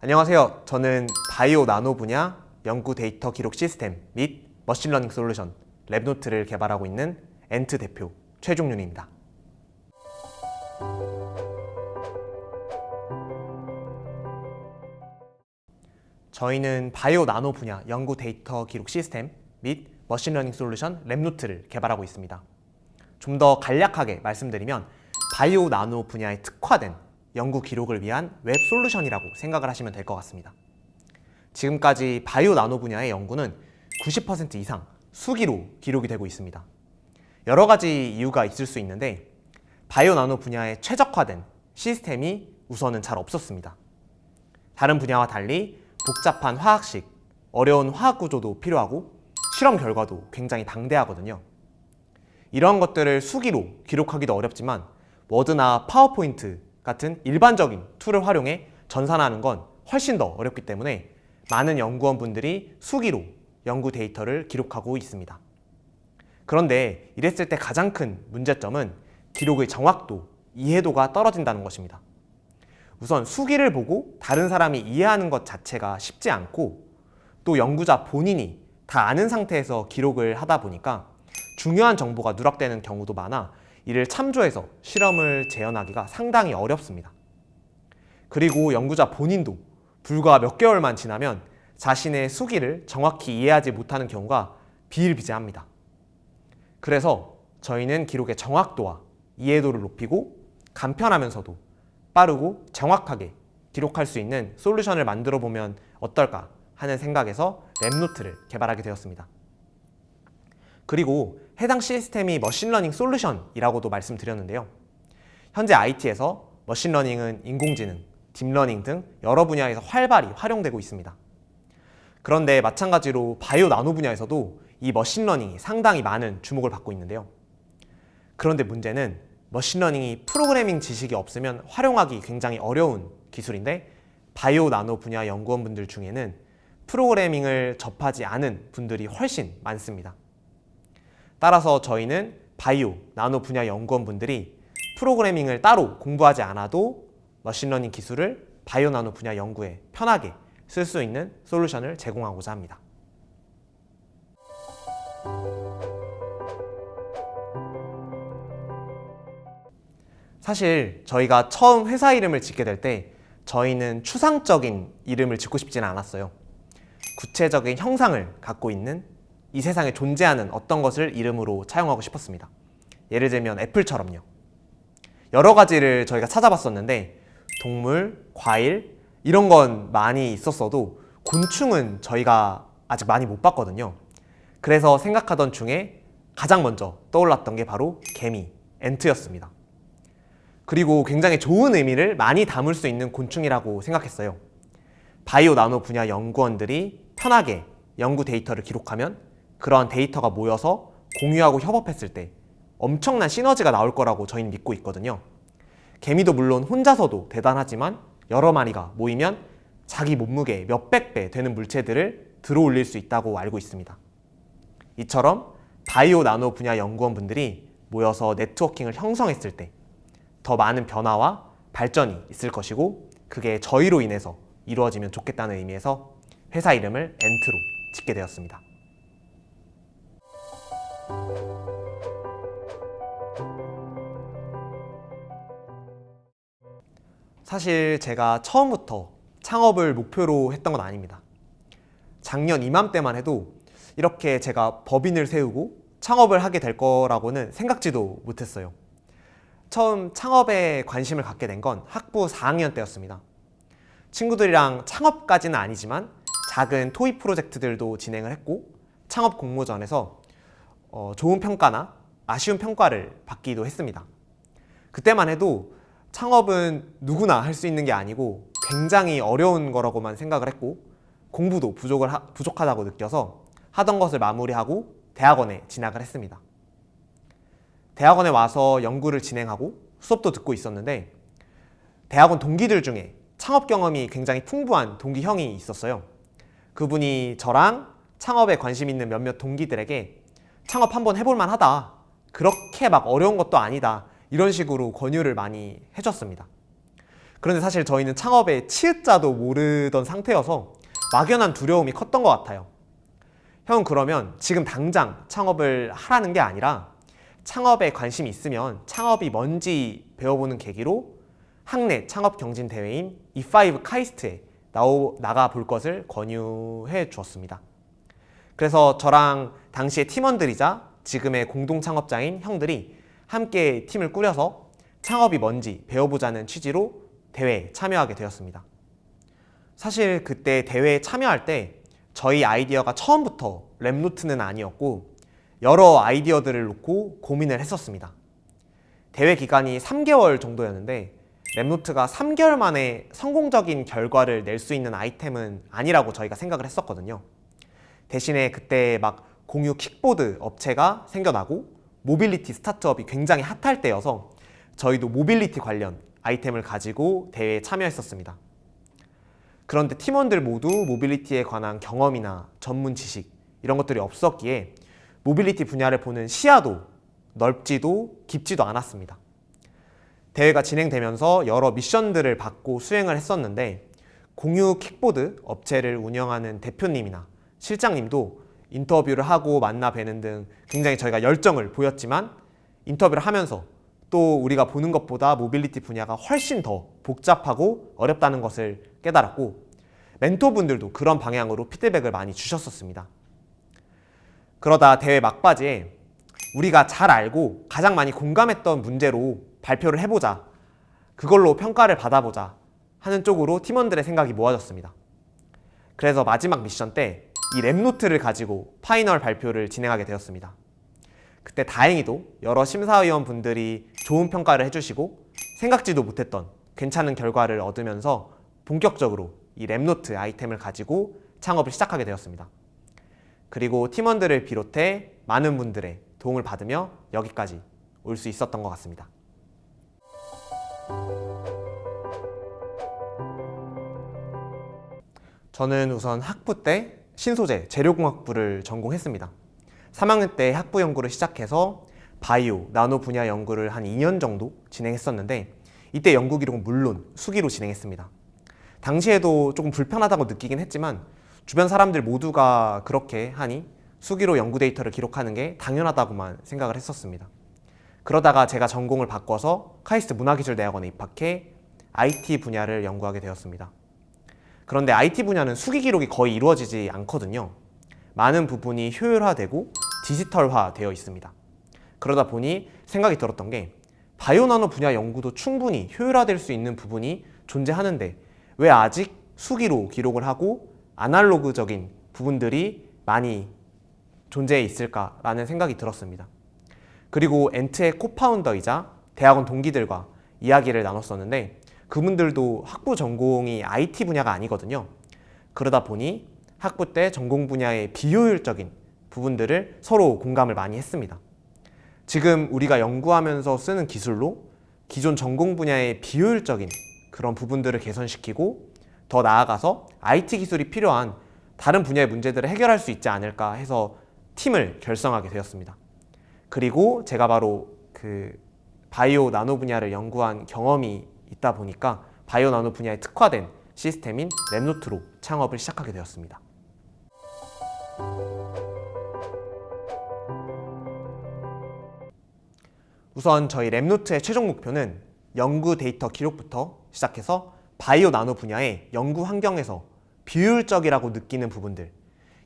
안녕하세요. 저는 바이오 나노 분야 연구 데이터 기록 시스템 및 머신러닝 솔루션 랩노트를 개발하고 있는 엔트 대표 최종윤입니다. 저희는 바이오 나노 분야 연구 데이터 기록 시스템 및 머신러닝 솔루션 랩노트를 개발하고 있습니다. 좀 더 간략하게 말씀드리면 바이오 나노 분야에 특화된 연구 기록을 위한 웹 솔루션이라고 생각을 하시면 될 것 같습니다. 지금까지 바이오 나노 분야의 연구는 90% 이상 수기로 기록이 되고 있습니다. 여러 가지 이유가 있을 수 있는데 바이오 나노 분야에 최적화된 시스템이 우선은 잘 없었습니다. 다른 분야와 달리 복잡한 화학식, 어려운 화학 구조도 필요하고 실험 결과도 굉장히 방대하거든요. 이런 것들을 수기로 기록하기도 어렵지만 워드나 파워포인트 같은 일반적인 툴을 활용해 전산하는 건 훨씬 더 어렵기 때문에 많은 연구원분들이 수기로 연구 데이터를 기록하고 있습니다. 그런데 이랬을 때 가장 큰 문제점은 기록의 정확도, 이해도가 떨어진다는 것입니다. 우선 수기를 보고 다른 사람이 이해하는 것 자체가 쉽지 않고 또 연구자 본인이 다 아는 상태에서 기록을 하다 보니까 중요한 정보가 누락되는 경우도 많아 이를 참조해서 실험을 재현하기가 상당히 어렵습니다. 그리고 연구자 본인도 불과 몇 개월만 지나면 자신의 수기를 정확히 이해하지 못하는 경우가 비일비재합니다. 그래서 저희는 기록의 정확도와 이해도를 높이고 간편하면서도 빠르고 정확하게 기록할 수 있는 솔루션을 만들어 보면 어떨까 하는 생각에서 랩노트를 개발하게 되었습니다. 그리고 해당 시스템이 머신러닝 솔루션이라고도 말씀드렸는데요. 현재 IT에서 머신러닝은 인공지능, 딥러닝 등 여러 분야에서 활발히 활용되고 있습니다. 그런데 마찬가지로 바이오 나노 분야에서도 이 머신러닝이 상당히 많은 주목을 받고 있는데요. 그런데 문제는 머신러닝이 프로그래밍 지식이 없으면 활용하기 굉장히 어려운 기술인데 바이오 나노 분야 연구원분들 중에는 프로그래밍을 접하지 않은 분들이 훨씬 많습니다. 따라서 저희는 바이오, 나노 분야 연구원분들이 프로그래밍을 따로 공부하지 않아도 머신러닝 기술을 바이오, 나노 분야 연구에 편하게 쓸 수 있는 솔루션을 제공하고자 합니다. 사실 저희가 처음 회사 이름을 짓게 될 때 저희는 추상적인 이름을 짓고 싶지는 않았어요. 구체적인 형상을 갖고 있는 이 세상에 존재하는 어떤 것을 이름으로 차용하고 싶었습니다. 예를 들면 애플처럼요. 여러 가지를 저희가 찾아봤었는데 동물, 과일 이런 건 많이 있었어도 곤충은 저희가 아직 많이 못 봤거든요. 그래서 생각하던 중에 가장 먼저 떠올랐던 게 바로 개미, 엔트였습니다. 그리고 굉장히 좋은 의미를 많이 담을 수 있는 곤충이라고 생각했어요. 바이오 나노 분야 연구원들이 편하게 연구 데이터를 기록하면 그러한 데이터가 모여서 공유하고 협업했을 때 엄청난 시너지가 나올 거라고 저희는 믿고 있거든요. 개미도 물론 혼자서도 대단하지만 여러 마리가 모이면 자기 몸무게 몇백 배 되는 물체들을 들어올릴 수 있다고 알고 있습니다. 이처럼 바이오 나노 분야 연구원분들이 모여서 네트워킹을 형성했을 때 더 많은 변화와 발전이 있을 것이고 그게 저희로 인해서 이루어지면 좋겠다는 의미에서 회사 이름을 엔트로 짓게 되었습니다. 사실 제가 처음부터 창업을 목표로 했던 건 아닙니다. 작년 이맘때만 해도 이렇게 제가 법인을 세우고 창업을 하게 될 거라고는 생각지도 못했어요. 처음 창업에 관심을 갖게 된 건 학부 4학년 때였습니다. 친구들이랑 창업까지는 아니지만 작은 토익 프로젝트들도 진행을 했고 창업 공모전에서 좋은 평가나 아쉬운 평가를 받기도 했습니다. 그때만 해도 창업은 누구나 할 수 있는 게 아니고 굉장히 어려운 거라고만 생각을 했고 공부도 부족하다고 느껴서 하던 것을 마무리하고 대학원에 진학을 했습니다. 대학원에 와서 연구를 진행하고 수업도 듣고 있었는데 대학원 동기들 중에 창업 경험이 굉장히 풍부한 동기 형이 있었어요. 그분이 저랑 창업에 관심 있는 몇몇 동기들에게 창업 한번 해볼 만하다, 그렇게 막 어려운 것도 아니다, 이런 식으로 권유를 많이 해줬습니다. 그런데 사실 저희는 창업의 치읓자도 모르던 상태여서 막연한 두려움이 컸던 것 같아요. 형은 그러면 지금 당장 창업을 하라는 게 아니라 창업에 관심이 있으면 창업이 뭔지 배워보는 계기로 학내 창업 경진 대회인 E5 카이스트에 나가 볼 것을 권유해 주었습니다. 그래서 저랑 당시의 팀원들이자 지금의 공동 창업자인 형들이 함께 팀을 꾸려서 창업이 뭔지 배워보자는 취지로 대회에 참여하게 되었습니다. 사실 그때 대회에 참여할 때 저희 아이디어가 처음부터 랩노트는 아니었고 여러 아이디어들을 놓고 고민을 했었습니다. 대회 기간이 3개월 정도였는데 랩노트가 3개월 만에 성공적인 결과를 낼 수 있는 아이템은 아니라고 저희가 생각을 했었거든요. 대신에 그때 막 공유 킥보드 업체가 생겨나고 모빌리티 스타트업이 굉장히 핫할 때여서 저희도 모빌리티 관련 아이템을 가지고 대회에 참여했었습니다. 그런데 팀원들 모두 모빌리티에 관한 경험이나 전문 지식 이런 것들이 없었기에 모빌리티 분야를 보는 시야도 넓지도 깊지도 않았습니다. 대회가 진행되면서 여러 미션들을 받고 수행을 했었는데 공유 킥보드 업체를 운영하는 대표님이나 실장님도 인터뷰를 하고 만나 뵈는 등 굉장히 저희가 열정을 보였지만 인터뷰를 하면서 또 우리가 보는 것보다 모빌리티 분야가 훨씬 더 복잡하고 어렵다는 것을 깨달았고 멘토분들도 그런 방향으로 피드백을 많이 주셨었습니다. 그러다 대회 막바지에 우리가 잘 알고 가장 많이 공감했던 문제로 발표를 해보자, 그걸로 평가를 받아보자 하는 쪽으로 팀원들의 생각이 모아졌습니다. 그래서 마지막 미션 때 이 랩노트를 가지고 파이널 발표를 진행하게 되었습니다. 그때 다행히도 여러 심사위원분들이 좋은 평가를 해주시고 생각지도 못했던 괜찮은 결과를 얻으면서 본격적으로 이 랩노트 아이템을 가지고 창업을 시작하게 되었습니다. 그리고 팀원들을 비롯해 많은 분들의 도움을 받으며 여기까지 올 수 있었던 것 같습니다. 저는 우선 학부 때 신소재 재료공학부를 전공했습니다. 3학년 때 학부 연구를 시작해서 바이오, 나노 분야 연구를 한 2년 정도 진행했었는데 이때 연구 기록은 물론 수기로 진행했습니다. 당시에도 조금 불편하다고 느끼긴 했지만 주변 사람들 모두가 그렇게 하니 수기로 연구 데이터를 기록하는 게 당연하다고만 생각을 했었습니다. 그러다가 제가 전공을 바꿔서 카이스트 문화기술대학원에 입학해 IT 분야를 연구하게 되었습니다. 그런데 IT 분야는 수기 기록이 거의 이루어지지 않거든요. 많은 부분이 효율화되고 디지털화 되어 있습니다. 그러다 보니 생각이 들었던 게 바이오 나노 분야 연구도 충분히 효율화될 수 있는 부분이 존재하는데 왜 아직 수기로 기록을 하고 아날로그적인 부분들이 많이 존재해 있을까라는 생각이 들었습니다. 그리고 엔트의 코파운더이자 대학원 동기들과 이야기를 나눴었는데 그분들도 학부 전공이 IT 분야가 아니거든요. 그러다 보니 학부 때 전공 분야의 비효율적인 부분들을 서로 공감을 많이 했습니다. 지금 우리가 연구하면서 쓰는 기술로 기존 전공 분야의 비효율적인 그런 부분들을 개선시키고 더 나아가서 IT 기술이 필요한 다른 분야의 문제들을 해결할 수 있지 않을까 해서 팀을 결성하게 되었습니다. 그리고 제가 바로 그 바이오 나노 분야를 연구한 경험이 있다 보니까 바이오 나노 분야에 특화된 시스템인 랩노트로 창업을 시작하게 되었습니다. 우선 저희 랩노트의 최종 목표는 연구 데이터 기록부터 시작해서 바이오 나노 분야의 연구 환경에서 비효율적이라고 느끼는 부분들,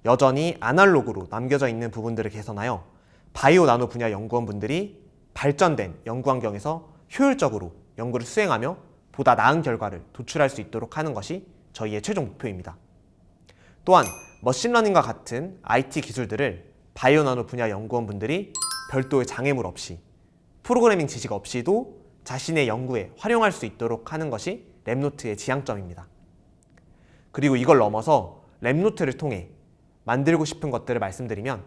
여전히 아날로그로 남겨져 있는 부분들을 개선하여 바이오 나노 분야 연구원분들이 발전된 연구 환경에서 효율적으로 연구를 수행하며 보다 나은 결과를 도출할 수 있도록 하는 것이 저희의 최종 목표입니다. 또한 머신러닝과 같은 IT 기술들을 바이오 나노 분야 연구원분들이 별도의 장애물 없이 프로그래밍 지식 없이도 자신의 연구에 활용할 수 있도록 하는 것이 랩노트의 지향점입니다. 그리고 이걸 넘어서 랩노트를 통해 만들고 싶은 것들을 말씀드리면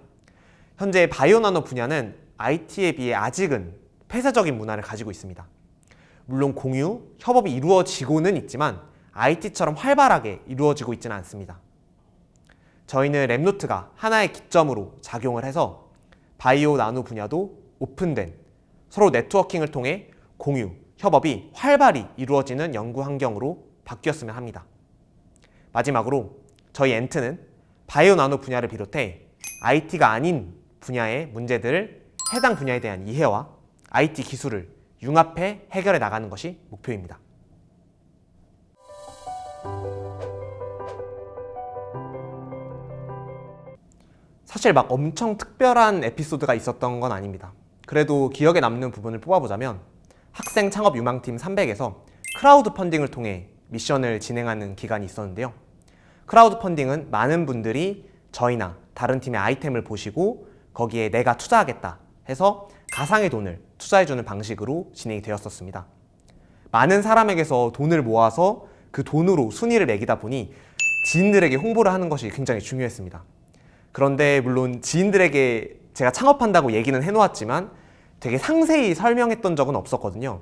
현재 바이오 나노 분야는 IT에 비해 아직은 폐쇄적인 문화를 가지고 있습니다. 물론 공유, 협업이 이루어지고는 있지만 IT처럼 활발하게 이루어지고 있지는 않습니다. 저희는 랩노트가 하나의 기점으로 작용을 해서 바이오 나노 분야도 오픈된 서로 네트워킹을 통해 공유, 협업이 활발히 이루어지는 연구 환경으로 바뀌었으면 합니다. 마지막으로 저희 엔트는 바이오 나노 분야를 비롯해 IT가 아닌 분야의 문제들을 해당 분야에 대한 이해와 IT 기술을 융합해 해결해 나가는 것이 목표입니다. 사실 막 엄청 특별한 에피소드가 있었던 건 아닙니다. 그래도 기억에 남는 부분을 뽑아보자면 학생 창업 유망팀 300에서 크라우드 펀딩을 통해 미션을 진행하는 기간이 있었는데요. 크라우드 펀딩은 많은 분들이 저희나 다른 팀의 아이템을 보시고 거기에 내가 투자하겠다 해서 가상의 돈을 투자해주는 방식으로 진행이 되었었습니다. 많은 사람에게서 돈을 모아서 그 돈으로 순위를 매기다 보니 지인들에게 홍보를 하는 것이 굉장히 중요했습니다. 그런데 물론 지인들에게 제가 창업한다고 얘기는 해놓았지만 되게 상세히 설명했던 적은 없었거든요.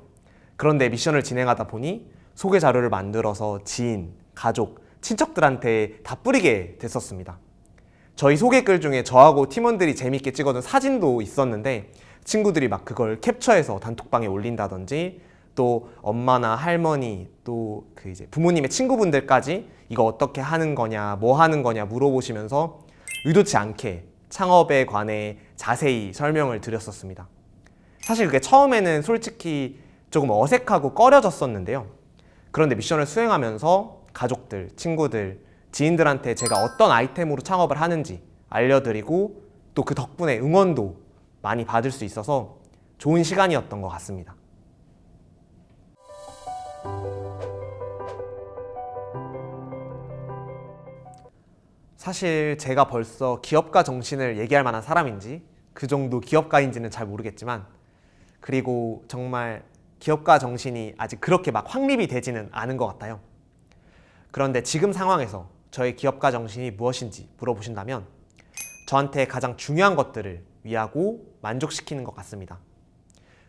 그런데 미션을 진행하다 보니 소개 자료를 만들어서 지인, 가족, 친척들한테 다 뿌리게 됐었습니다. 저희 소개글 중에 저하고 팀원들이 재밌게 찍어둔 사진도 있었는데 친구들이 막 그걸 캡처해서 단톡방에 올린다든지 또 엄마나 할머니 또 그 이제 부모님의 친구분들까지 이거 어떻게 하는 거냐, 뭐 하는 거냐 물어보시면서 의도치 않게 창업에 관해 자세히 설명을 드렸었습니다. 사실 그게 처음에는 솔직히 조금 어색하고 꺼려졌었는데요. 그런데 미션을 수행하면서 가족들, 친구들, 지인들한테 제가 어떤 아이템으로 창업을 하는지 알려드리고 또 그 덕분에 응원도 많이 받을 수 있어서 좋은 시간이었던 것 같습니다. 사실 제가 벌써 기업가 정신을 얘기할 만한 사람인지 그 정도 기업가인지는 잘 모르겠지만 그리고 정말 기업가 정신이 아직 그렇게 막 확립이 되지는 않은 것 같아요. 그런데 지금 상황에서 저의 기업가 정신이 무엇인지 물어보신다면 저한테 가장 중요한 것들을 위하고 만족시키는 것 같습니다.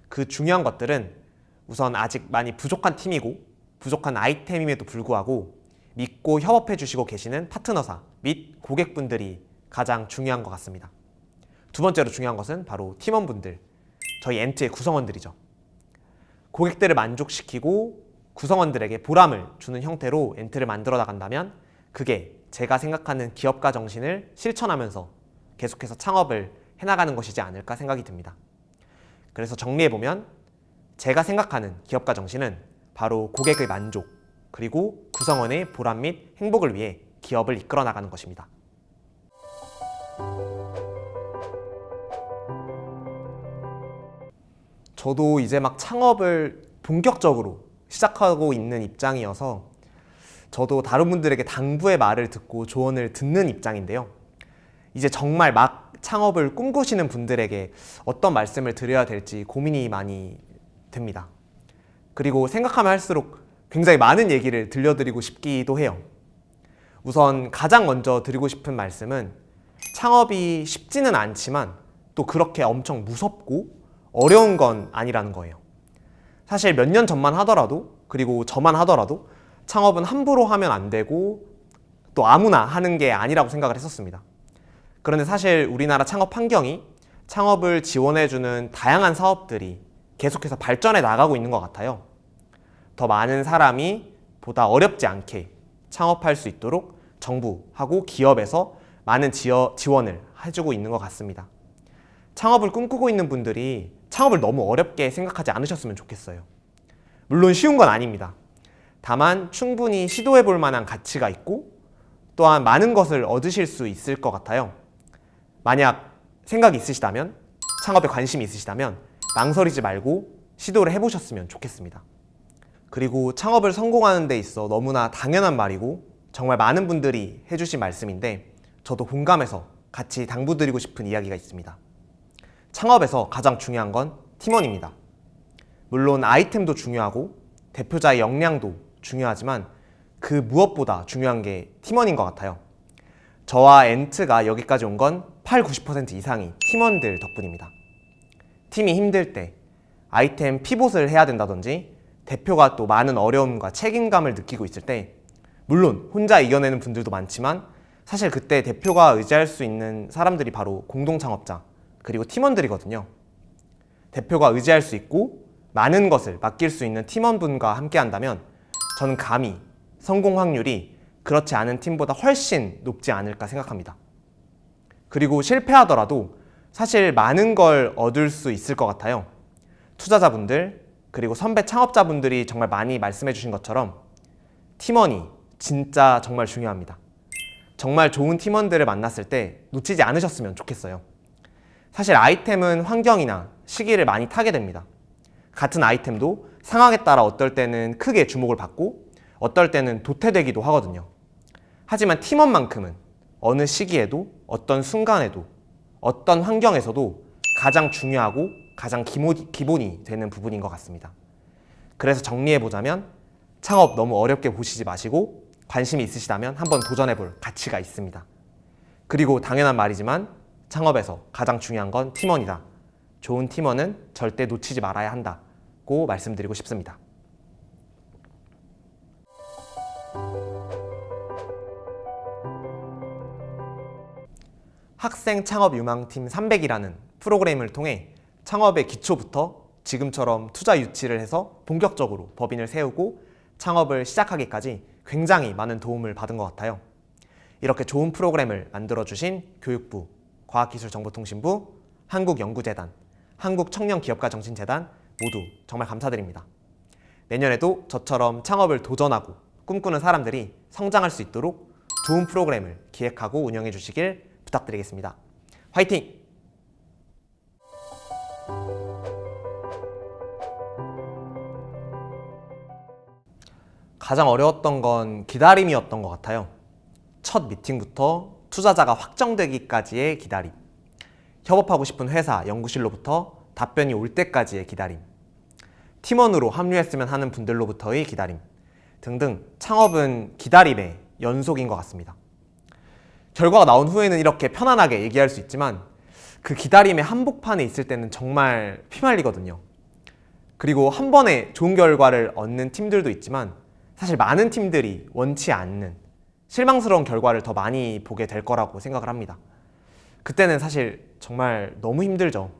그 중요한 것들은 우선 아직 많이 부족한 팀이고 부족한 아이템임에도 불구하고 믿고 협업해 주시고 계시는 파트너사 및 고객분들이 가장 중요한 것 같습니다. 두 번째로 중요한 것은 바로 팀원분들, 저희 엔트의 구성원들이죠. 고객들을 만족시키고 구성원들에게 보람을 주는 형태로 엔트를 만들어 나간다면 그게 제가 생각하는 기업가 정신을 실천하면서 계속해서 창업을 해나가는 것이지 않을까 생각이 듭니다. 그래서 정리해보면 제가 생각하는 기업가 정신은 바로 고객의 만족 그리고 구성원의 보람 및 행복을 위해 기업을 이끌어 나가는 것입니다. 저도 이제 막 창업을 본격적으로 시작하고 있는 입장이어서 저도 다른 분들에게 당부의 말을 듣고 조언을 듣는 입장인데요. 이제 정말 막 창업을 꿈꾸시는 분들에게 어떤 말씀을 드려야 될지 고민이 많이 됩니다. 그리고 생각하면 할수록 굉장히 많은 얘기를 들려드리고 싶기도 해요. 우선 가장 먼저 드리고 싶은 말씀은 창업이 쉽지는 않지만 또 그렇게 엄청 무섭고 어려운 건 아니라는 거예요. 사실 몇 년 전만 하더라도 그리고 저만 하더라도 창업은 함부로 하면 안 되고 또 아무나 하는 게 아니라고 생각을 했었습니다. 그런데 사실 우리나라 창업 환경이 창업을 지원해주는 다양한 사업들이 계속해서 발전해 나가고 있는 것 같아요. 더 많은 사람이 보다 어렵지 않게 창업할 수 있도록 정부하고 기업에서 많은 지원을 해주고 있는 것 같습니다. 창업을 꿈꾸고 있는 분들이 창업을 너무 어렵게 생각하지 않으셨으면 좋겠어요. 물론 쉬운 건 아닙니다. 다만 충분히 시도해 볼 만한 가치가 있고 또한 많은 것을 얻으실 수 있을 것 같아요. 만약 생각이 있으시다면, 창업에 관심이 있으시다면 망설이지 말고 시도를 해보셨으면 좋겠습니다. 그리고 창업을 성공하는 데 있어 너무나 당연한 말이고 정말 많은 분들이 해주신 말씀인데 저도 공감해서 같이 당부드리고 싶은 이야기가 있습니다. 창업에서 가장 중요한 건 팀원입니다. 물론 아이템도 중요하고 대표자의 역량도 중요하지만 그 무엇보다 중요한 게 팀원인 것 같아요. 저와 엔트가 여기까지 온 건 80~90% 이상이 팀원들 덕분입니다. 팀이 힘들 때 아이템 피봇을 해야 된다든지 대표가 또 많은 어려움과 책임감을 느끼고 있을 때 물론 혼자 이겨내는 분들도 많지만 사실 그때 대표가 의지할 수 있는 사람들이 바로 공동창업자 그리고 팀원들이거든요. 대표가 의지할 수 있고 많은 것을 맡길 수 있는 팀원분과 함께 한다면 저는 감히 성공 확률이 그렇지 않은 팀보다 훨씬 높지 않을까 생각합니다. 그리고 실패하더라도 사실 많은 걸 얻을 수 있을 것 같아요. 투자자분들 그리고 선배 창업자분들이 정말 많이 말씀해 주신 것처럼 팀원이 진짜 정말 중요합니다. 정말 좋은 팀원들을 만났을 때 놓치지 않으셨으면 좋겠어요. 사실 아이템은 환경이나 시기를 많이 타게 됩니다. 같은 아이템도 상황에 따라 어떨 때는 크게 주목을 받고 어떨 때는 도태되기도 하거든요. 하지만 팀원만큼은 어느 시기에도 어떤 순간에도 어떤 환경에서도 가장 중요하고 가장 기본이 되는 부분인 것 같습니다. 그래서 정리해보자면 창업 너무 어렵게 보시지 마시고 관심이 있으시다면 한번 도전해볼 가치가 있습니다. 그리고 당연한 말이지만 창업에서 가장 중요한 건 팀원이다. 좋은 팀원은 절대 놓치지 말아야 한다고 말씀드리고 싶습니다. 학생 창업 유망팀 300이라는 프로그램을 통해 창업의 기초부터 지금처럼 투자 유치를 해서 본격적으로 법인을 세우고 창업을 시작하기까지 굉장히 많은 도움을 받은 것 같아요. 이렇게 좋은 프로그램을 만들어주신 교육부, 과학기술정보통신부, 한국연구재단, 한국청년기업가정신재단 모두 정말 감사드립니다. 내년에도 저처럼 창업을 도전하고 꿈꾸는 사람들이 성장할 수 있도록 좋은 프로그램을 기획하고 운영해 주시길 부탁드리겠습니다. 화이팅! 가장 어려웠던 건 기다림이었던 것 같아요. 첫 미팅부터 투자자가 확정되기까지의 기다림, 협업하고 싶은 회사, 연구실로부터 답변이 올 때까지의 기다림, 팀원으로 합류했으면 하는 분들로부터의 기다림 등등 창업은 기다림의 연속인 것 같습니다. 결과가 나온 후에는 이렇게 편안하게 얘기할 수 있지만 그 기다림의 한복판에 있을 때는 정말 피말리거든요. 그리고 한 번에 좋은 결과를 얻는 팀들도 있지만 사실 많은 팀들이 원치 않는 실망스러운 결과를 더 많이 보게 될 거라고 생각을 합니다. 그때는 사실 정말 너무 힘들죠.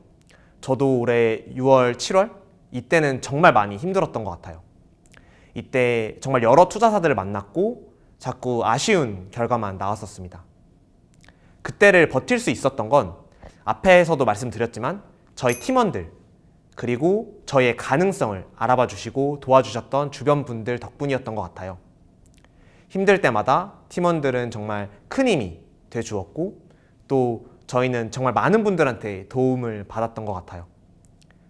저도 올해 6월, 7월 이때는 정말 많이 힘들었던 것 같아요. 이때 정말 여러 투자사들을 만났고 자꾸 아쉬운 결과만 나왔었습니다. 그때를 버틸 수 있었던 건 앞에서도 말씀드렸지만 저희 팀원들 그리고 저희의 가능성을 알아봐 주시고 도와주셨던 주변 분들 덕분이었던 것 같아요. 힘들 때마다 팀원들은 정말 큰 힘이 돼 주었고 또 저희는 정말 많은 분들한테 도움을 받았던 것 같아요.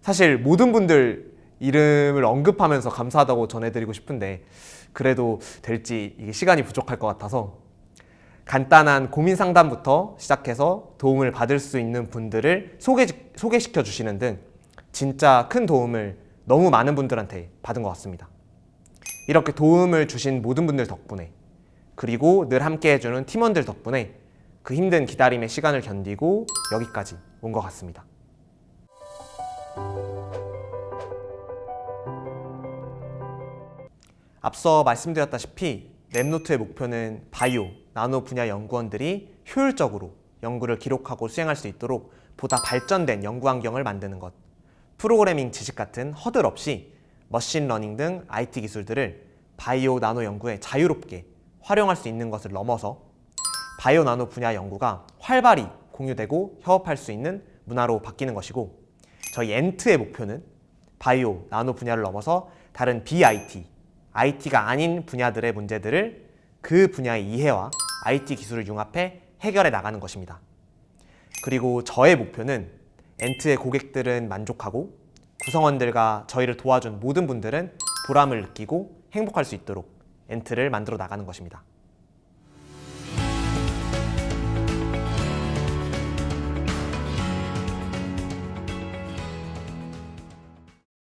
사실 모든 분들 이름을 언급하면서 감사하다고 전해드리고 싶은데 그래도 될지 이게 시간이 부족할 것 같아서 간단한 고민 상담부터 시작해서 도움을 받을 수 있는 분들을 소개시켜 주시는 등 진짜 큰 도움을 너무 많은 분들한테 받은 것 같습니다. 이렇게 도움을 주신 모든 분들 덕분에 그리고 늘 함께 해주는 팀원들 덕분에 그 힘든 기다림의 시간을 견디고 여기까지 온 것 같습니다. 앞서 말씀드렸다시피 랩노트의 목표는 바이오, 나노 분야 연구원들이 효율적으로 연구를 기록하고 수행할 수 있도록 보다 발전된 연구 환경을 만드는 것, 프로그래밍 지식 같은 허들 없이 머신러닝 등 IT 기술들을 바이오, 나노 연구에 자유롭게 활용할 수 있는 것을 넘어서 바이오, 나노 분야 연구가 활발히 공유되고 협업할 수 있는 문화로 바뀌는 것이고 저희 엔트의 목표는 바이오, 나노 분야를 넘어서 다른 BIT, IT가 아닌 분야들의 문제들을 그 분야의 이해와 IT 기술을 융합해 해결해 나가는 것입니다. 그리고 저의 목표는 엔트의 고객들은 만족하고 구성원들과 저희를 도와준 모든 분들은 보람을 느끼고 행복할 수 있도록 엔트를 만들어 나가는 것입니다.